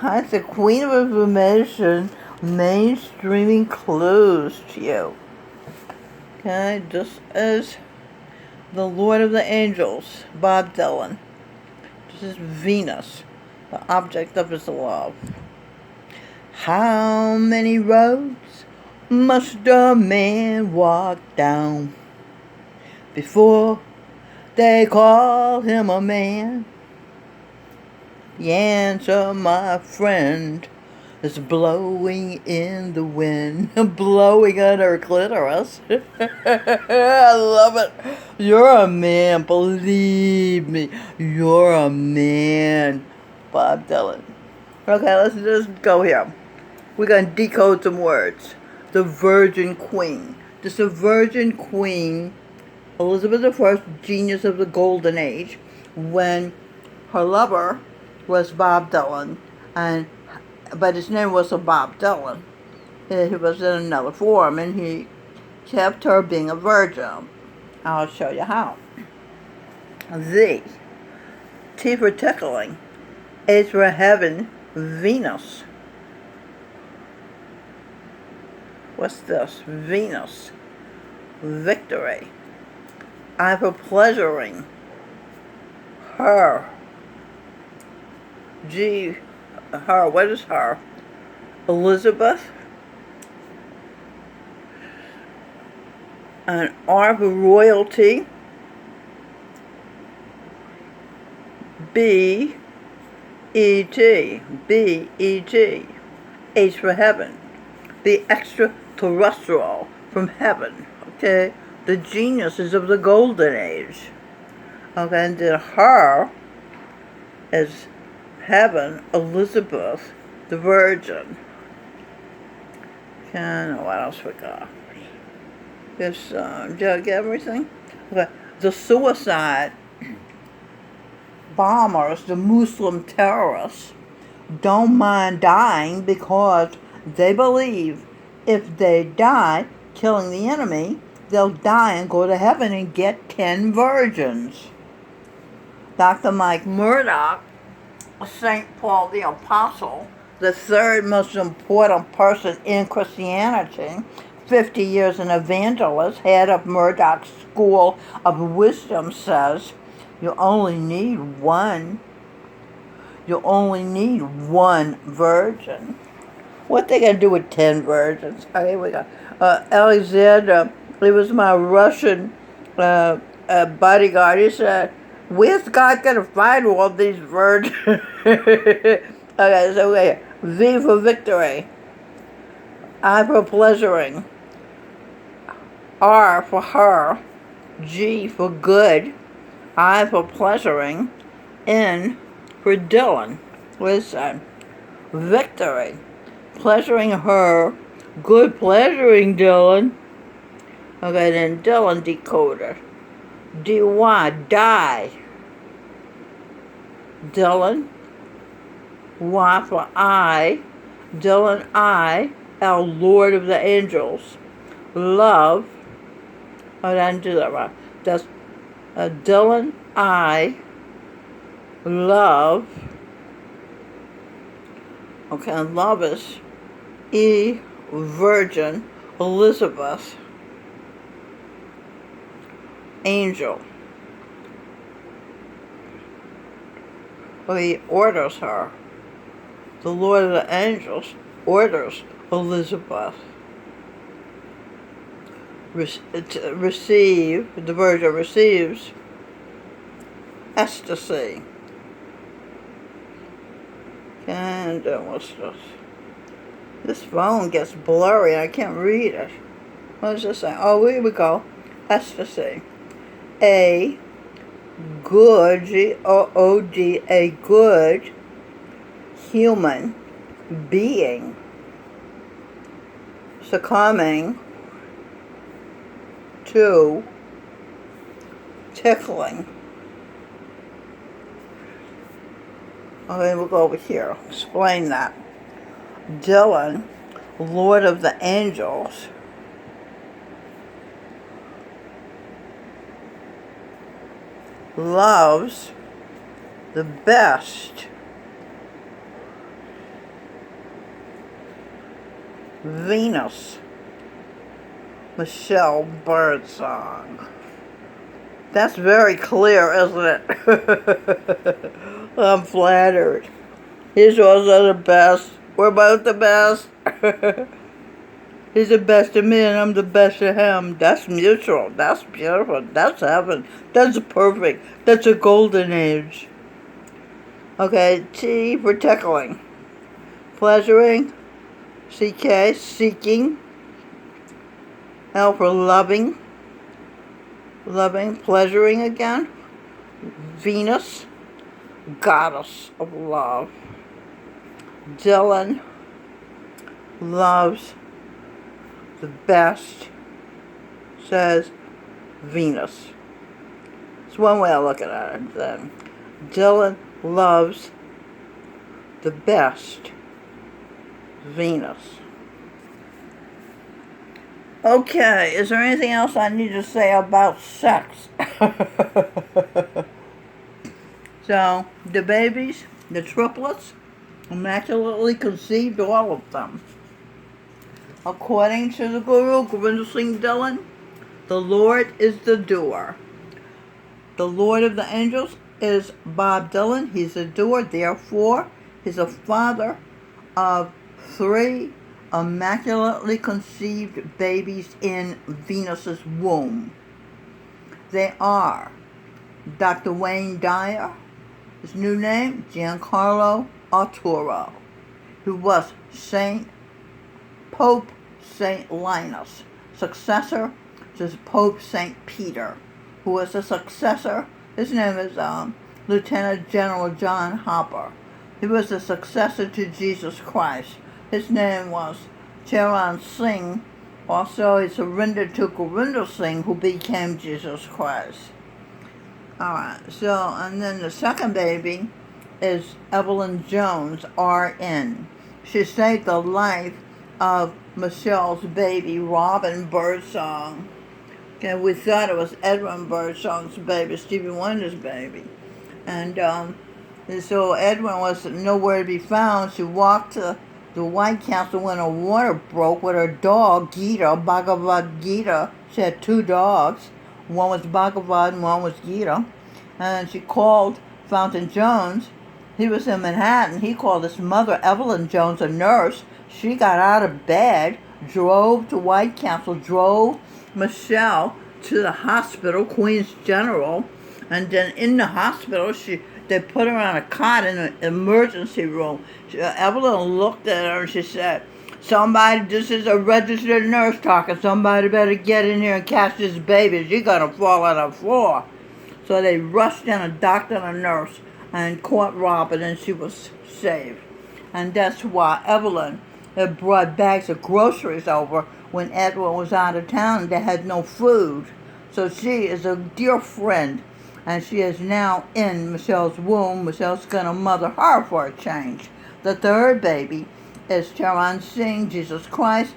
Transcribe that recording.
That's the queen of information, mainstreaming clues to you. Okay, this is the Lord of the Angels, Bob Dylan. This is Venus, the object of his love. How many roads must a man walk down before they call him a man? The answer, my friend, is blowing in the wind, blowing on her clitoris. I love it. You're a man, believe me. You're a man, Bob Dylan. Okay, let's just go here. We're going to decode some words. The Virgin Queen. This is the Virgin Queen, Elizabeth I, genius of the Golden Age, when her lover was Bob Dylan, but his name wasn't Bob Dylan. He was in another form, and he kept her being a virgin. I'll show you how. Z. T for tickling. H for heaven. Venus. What's this? Venus. Victory. I for pleasuring. Her. G. Her. What is her? Elizabeth. And R for royalty. B. E.T. B.E.T. H for heaven. The extraterrestrial from heaven. Okay? The geniuses of the Golden Age. Okay, and then her is heaven, Elizabeth, the Virgin. Okay, what else we got? Did I get everything? Okay, the suicide bombers, the Muslim terrorists, don't mind dying because they believe if they die killing the enemy, they'll die and go to heaven and get 10 virgins. Dr. Mike Murdoch, St. Paul the Apostle, the third most important person in Christianity, 50 years an evangelist, head of Murdoch's School of Wisdom, says, you only need one virgin. What they gonna do with 10 virgins? Okay, we got Alexander. He was my Russian bodyguard. He said, "Where's God gonna find all these virgins?" Okay, so okay. V for victory. I for pleasuring. R for her. G for good. I for pleasuring. N for Dylan. What is that? Victory. Pleasuring her. Good pleasuring Dylan. Okay, then Dylan decoder. D-Y, die. Dylan. Y for I. Dylan I, our Lord of the Angels. Love. Oh, I didn't do that right. That's Dylan I. Love. Okay, and love is E. Virgin. Elizabeth. Angel. Well, he orders her. The Lord of the Angels orders Elizabeth. Receive, the Virgin receives ecstasy. And what's this? This phone gets blurry. I can't read it. What does this say? Oh, here we go. Ecstasy. A good, G-O-O-D, a good human being succumbing to tickling. Okay, we'll go over here. Explain that. Dylan, Lord of the Angels, loves the best Venus, Michelle Birdsong. That's very clear, isn't it? I'm flattered. He's also the best. We're both the best. He's the best of me and I'm the best of him. That's mutual. That's beautiful. That's heaven. That's perfect. That's a golden age. Okay, T for tickling. Pleasuring. CK, seeking. L for loving. Loving, pleasuring again. Venus, goddess of love. Dylan loves the best, says Venus. It's one way of looking at it then. Dylan loves the best, Venus. Okay, is there anything else I need to say about sex? So, the babies, the triplets, immaculately conceived, all of them. According to the Guru, Govinda Singh Dhillon, the Lord is the doer. The Lord of the Angels is Bob Dylan. He's a doer, therefore, he's a father of 3 immaculately conceived babies in Venus's womb. They are Dr. Wayne Dyer, his new name, Giancarlo Arturo, who was Pope St. Linus, successor to Pope St. Peter, who was a successor. His name is Lieutenant General John Hopper. He was a successor to Jesus Christ. His name was Charan Singh. Also, he surrendered to Govinda Singh, who became Jesus Christ. Alright, so, and then the second baby is Evelyn Jones, RN. She saved the life of Michelle's baby, Robin Birdsong. Okay, we thought it was Edwin Birdsong's baby, Stevie Wonder's baby. And so Edwin was nowhere to be found. She walked to the White Castle when her water broke with her dog, Gita, Bhagavad Gita. She had 2 dogs. One was Bhagavad and one was Gita. And she called Fountain Jones. He was in Manhattan. He called his mother, Evelyn Jones, a nurse. She got out of bed, drove to White Castle, drove Michelle to the hospital, Queens General. And then in the hospital, they put her on a cot in an emergency room. Evelyn looked at her and she said, this is a registered nurse talking. Somebody better get in here and catch this baby. She's going to fall on the floor. So they rushed in, a doctor and a nurse, and caught Robin, and she was saved. And that's why Evelyn had brought bags of groceries over when Edwin was out of town and they had no food. So she is a dear friend. And she is now in Michelle's womb. Michelle's going to mother her for a change. The third baby is Charan Singh, Jesus Christ,